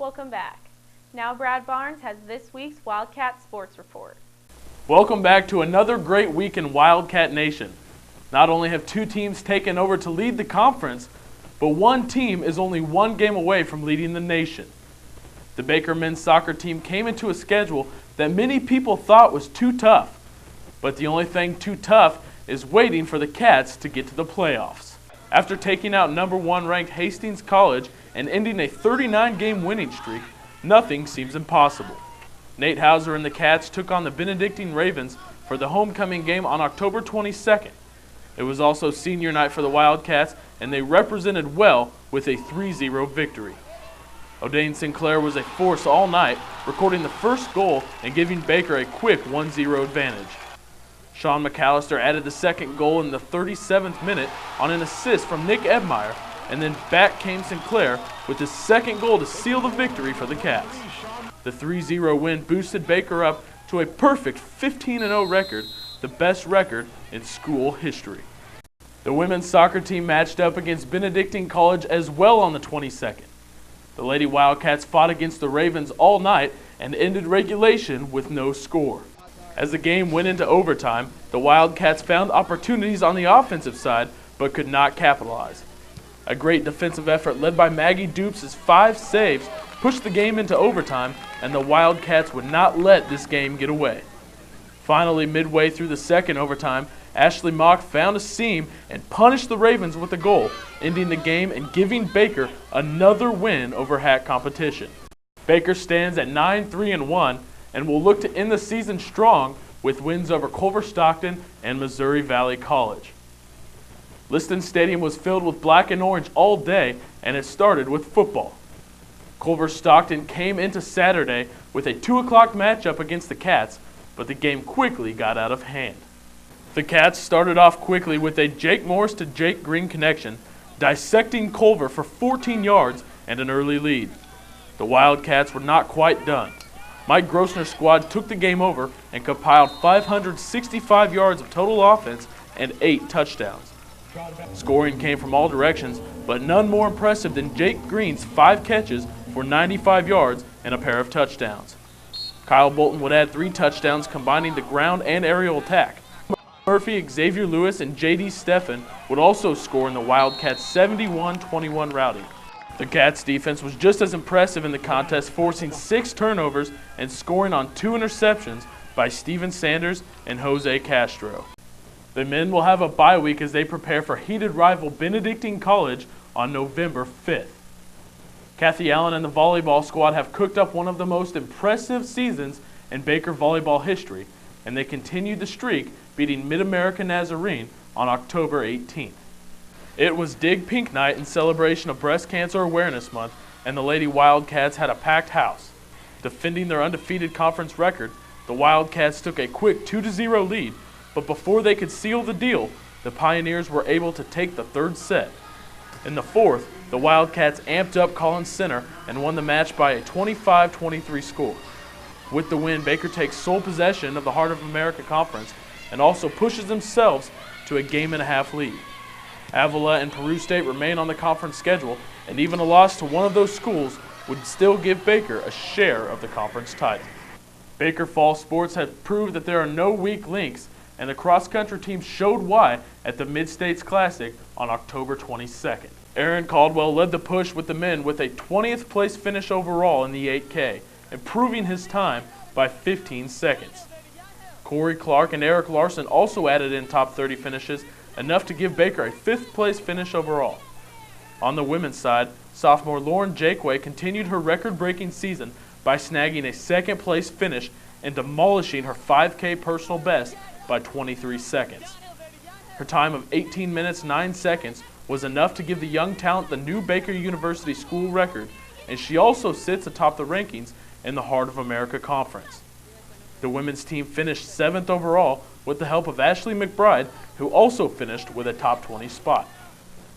Welcome back. Now Brad Barnes has this week's Wildcat Sports Report. Welcome back to another great week in Wildcat Nation. Not only have two teams taken over to lead the conference, but one team is only one game away from leading the nation. The Baker men's soccer team came into a schedule that many people thought was too tough, but the only thing too tough is waiting for the Cats to get to the playoffs. After taking out number 1 ranked Hastings College and ending a 39-game winning streak, nothing seems impossible. Nate Hauser and the Cats took on the Benedictine Ravens for the homecoming game on October 22nd. It was also senior night for the Wildcats, and they represented well with a 3-0 victory. O'Dane Sinclair was a force all night, recording the first goal and giving Baker a quick 1-0 advantage. Sean McAllister added the second goal in the 37th minute on an assist from Nick Ebmeyer, and then back came Sinclair with his second goal to seal the victory for the Cats. The 3-0 win boosted Baker up to a perfect 15-0 record, the best record in school history. The women's soccer team matched up against Benedictine College as well on the 22nd. The Lady Wildcats fought against the Ravens all night and ended regulation with no score. As the game went into overtime, the Wildcats found opportunities on the offensive side but could not capitalize. A great defensive effort led by Maggie Dupes' 5 saves pushed the game into overtime, and the Wildcats would not let this game get away. Finally, midway through the second overtime, Ashley Mock found a seam and punished the Ravens with a goal, ending the game and giving Baker another win over hat competition. Baker stands at 9-3-1 and will look to end the season strong with wins over Culver Stockton and Missouri Valley College. Liston Stadium was filled with black and orange all day, and it started with football. Culver Stockton came into Saturday with a 2 o'clock matchup against the Cats, but the game quickly got out of hand. The Cats started off quickly with a Jake Morris to Jake Green connection, dissecting Culver for 14 yards and an early lead. The Wildcats were not quite done. Mike Grossner's squad took the game over and compiled 565 yards of total offense and 8 touchdowns. Scoring came from all directions, but none more impressive than Jake Green's 5 catches for 95 yards and a pair of touchdowns. Kyle Bolton would add 3 touchdowns, combining the ground and aerial attack. Murphy, Xavier Lewis, and J.D. Steffen would also score in the Wildcats' 71-21 routing. The Cats' defense was just as impressive in the contest, forcing 6 turnovers and scoring on 2 interceptions by Steven Sanders and Jose Castro. The men will have a bye week as they prepare for heated rival Benedictine College on November 5th. Kathy Allen and the volleyball squad have cooked up one of the most impressive seasons in Baker volleyball history, and they continued the streak, beating Mid-America Nazarene on October 18th. It was Dig Pink Night in celebration of Breast Cancer Awareness Month, and the Lady Wildcats had a packed house. Defending their undefeated conference record, the Wildcats took a quick 2-0 lead, but before they could seal the deal, the Pioneers were able to take the third set. In the fourth, the Wildcats amped up Collins Center and won the match by a 25-23 score. With the win, Baker takes sole possession of the Heart of America Conference and also pushes themselves to a game-and-a-half lead. Avila and Peru State remain on the conference schedule, and even a loss to one of those schools would still give Baker a share of the conference title. Baker Fall Sports have proved that there are no weak links, and the cross-country team showed why at the Mid-States Classic on October 22nd. Aaron Caldwell led the push with the men with a 20th place finish overall in the 8K, improving his time by 15 seconds. Corey Clark and Eric Larson also added in top 30 finishes, enough to give Baker a 5th place finish overall. On the women's side, sophomore Lauren Jakeway continued her record-breaking season by snagging a 2nd place finish and demolishing her 5K personal best by 23 seconds. Her time of 18 minutes 9 seconds was enough to give the young talent the new Baker University school record, and she also sits atop the rankings in the Heart of America Conference. The women's team finished 7th overall with the help of Ashley McBride, who also finished with a top 20 spot.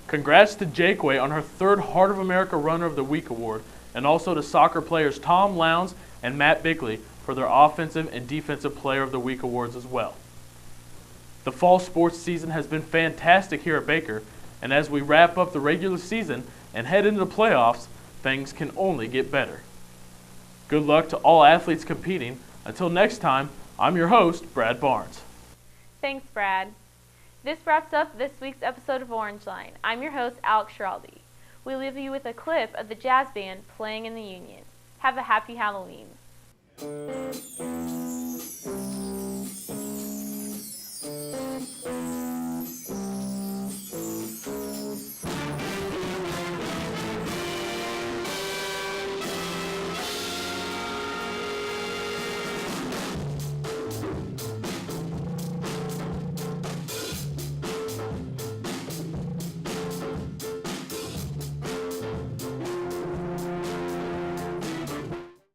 Congrats to Jakeway on her 3rd Heart of America Runner of the Week award, and also to soccer players Tom Lowndes and Matt Bickley for their Offensive and Defensive Player of the Week awards as well. The fall sports season has been fantastic here at Baker, and as we wrap up the regular season and head into the playoffs, things can only get better. Good luck to all athletes competing. Until next time, I'm your host, Brad Barnes. Thanks, Brad. This wraps up this week's episode of Orangeline. I'm your host, Alex Schiraldi. We leave you with a clip of the jazz band playing in the Union. Have a happy Halloween.